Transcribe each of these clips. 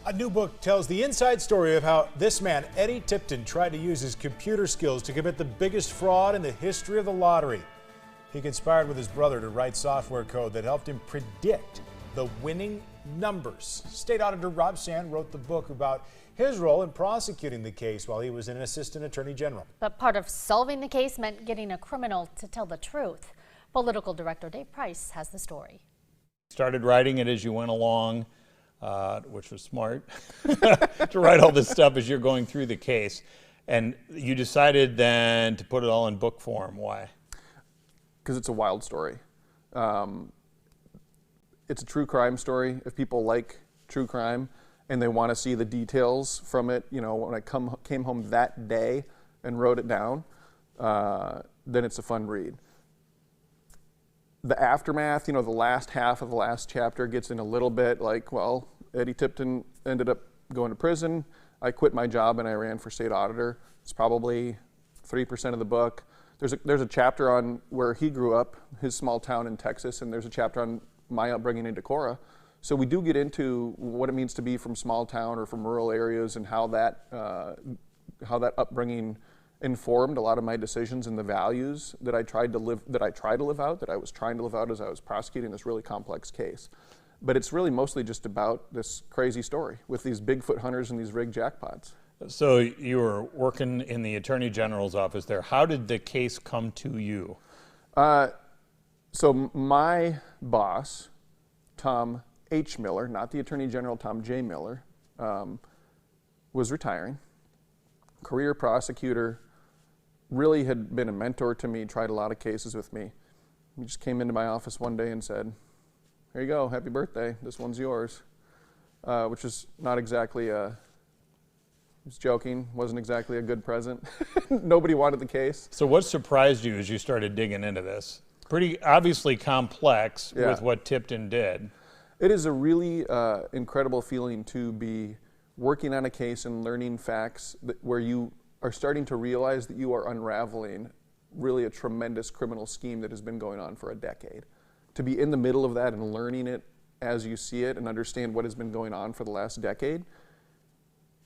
A new book tells the inside story of how this man, Eddie Tipton, tried to use his computer skills to commit the biggest fraud in the history of the lottery. He conspired with his brother to write software code that helped him predict the winning numbers. State Auditor Rob Sand wrote the book about his role in prosecuting the case while he was an assistant attorney general. But part of solving the case meant getting a criminal to tell the truth. Political Director Dave Price has the story. Started writing it as you went along, which was smart, to write all this stuff as you're going through the case. And you decided then to put it all in book form. Why? Because it's a wild story. It's a true crime story. If people like true crime and they want to see the details from it, you know, when I came home that day and wrote it down, then it's a fun read. The aftermath, you know, the last half of the last chapter gets in a little bit like, well, Eddie Tipton ended up going to prison. I quit my job and I ran for state auditor. It's probably 3% of the book. There's a chapter on where he grew up, his small town in Texas, and there's a chapter on my upbringing in Decorah. So we do get into what it means to be from small town or from rural areas and how that upbringing informed a lot of my decisions and the values that I tried to live out, that I was trying to live out as I was prosecuting this really complex case. But it's really mostly just about this crazy story with these Bigfoot hunters and these rigged jackpots. So you were working in the Attorney General's office there. How did the case come to you? So my boss, Tom H. Miller, not the Attorney General, Tom J. Miller, was retiring. Career prosecutor, really had been a mentor to me, tried a lot of cases with me. He just came into my office one day and said, "Here you go, happy birthday, this one's yours," which is not exactly I was joking, wasn't exactly a good present. Nobody wanted the case. So what surprised you as you started digging into this? Pretty obviously complex with what Tipton did. It is a really incredible feeling to be working on a case and learning facts where you are starting to realize that you are unraveling really a tremendous criminal scheme that has been going on for a decade. To be in the middle of that and learning it as you see it and understand what has been going on for the last decade,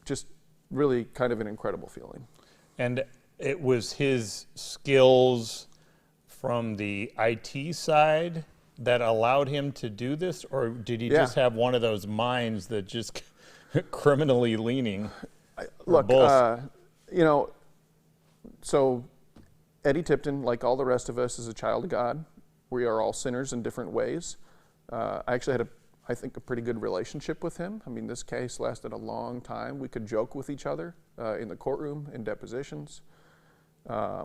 just really kind of an incredible feeling. And it was his skills from the IT side that allowed him to do this, or did he just have one of those minds that just criminally leaning? Look, you know, so Eddie Tipton, like all the rest of us, is a child of God. We are all sinners in different ways. I actually had, I think, a pretty good relationship with him. I mean, this case lasted a long time. We could joke with each other in the courtroom, in depositions. I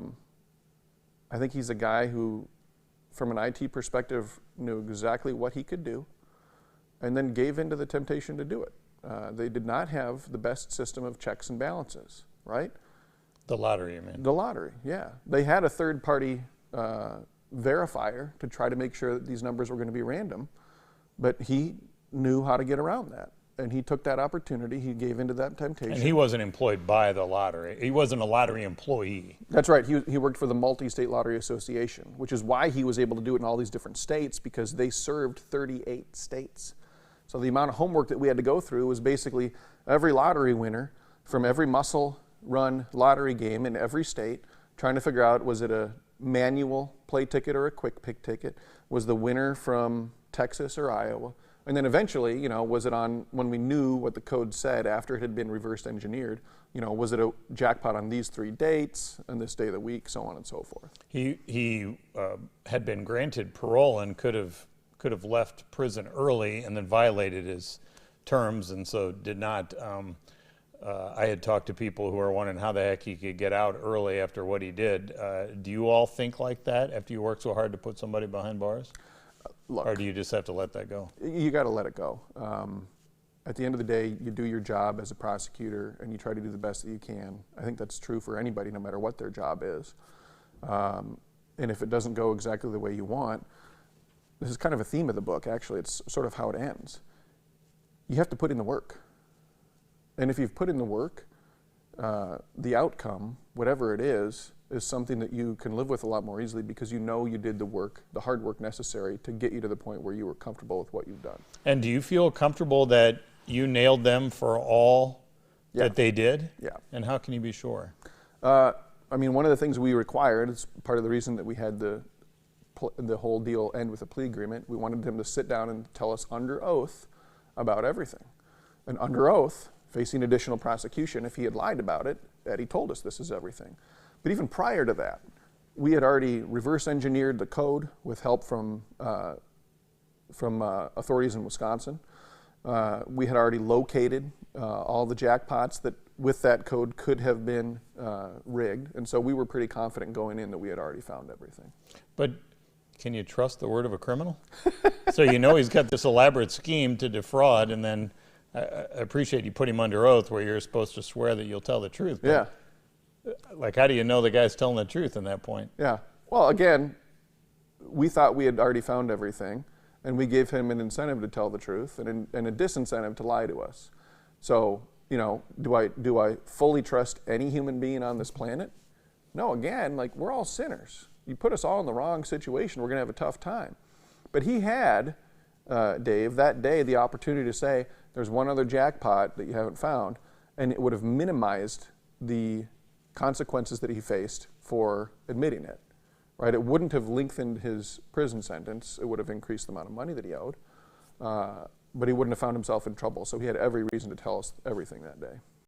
think he's a guy who, from an IT perspective, knew exactly what he could do and then gave in to the temptation to do it. They did not have the best system of checks and balances, right? The lottery, you mean? The lottery, yeah. They had a third-party verifier to try to make sure that these numbers were going to be random, but he knew how to get around that. And he took that opportunity, he gave into that temptation. And he wasn't employed by the lottery. He wasn't a lottery employee. That's right, he worked for the Multi-State Lottery Association, which is why he was able to do it in all these different states, because they served 38 states. So the amount of homework that we had to go through was basically every lottery winner from every muscle-run lottery game in every state, trying to figure out, was it a manual play ticket or a quick pick ticket? Was the winner from Texas or Iowa? And then eventually, you know, was it on, when we knew what the code said after it had been reverse engineered, you know, was it a jackpot on these 3 dates, and this day of the week, so on and so forth. He had been granted parole and could have left prison early and then violated his terms, and so did not. I had talked to people who are wondering how the heck he could get out early after what he did. Do you all think like that after you work so hard to put somebody behind bars? Look, or do you just have to let that go? You got to let it go. At the end of the day, you do your job as a prosecutor and you try to do the best that you can. I think that's true for anybody, no matter what their job is. And if it doesn't go exactly the way you want, this is kind of a theme of the book, actually. It's sort of how it ends. You have to put in the work. And if you've put in the work, the outcome, whatever it is something that you can live with a lot more easily because you know you did the work, the hard work necessary to get you to the point where you were comfortable with what you've done. And do you feel comfortable that you nailed them for all Yeah. that they did? Yeah. And how can you be sure? I mean, one of the things we required, it's part of the reason that we had the whole deal end with a plea agreement, we wanted him to sit down and tell us under oath about everything. And under oath, facing additional prosecution, if he had lied about it, Eddie told us this is everything. But even prior to that, we had already reverse engineered the code with help from authorities in Wisconsin. We had already located all the jackpots that with that code could have been rigged. And so we were pretty confident going in that we had already found everything. But can you trust the word of a criminal? So you know he's got this elaborate scheme to defraud, and then I appreciate you put him under oath where you're supposed to swear that you'll tell the truth. But Yeah. like, how do you know the guy's telling the truth in that point? Yeah. Well, again, we thought we had already found everything, and we gave him an incentive to tell the truth and a disincentive to lie to us. So, you know, do I fully trust any human being on this planet? No, again, like, we're all sinners. You put us all in the wrong situation, we're going to have a tough time. But he had, Dave, that day the opportunity to say, there's one other jackpot that you haven't found, and it would have minimized the consequences that he faced for admitting it, right? It wouldn't have lengthened his prison sentence. It would have increased the amount of money that he owed, but he wouldn't have found himself in trouble. So he had every reason to tell us everything that day.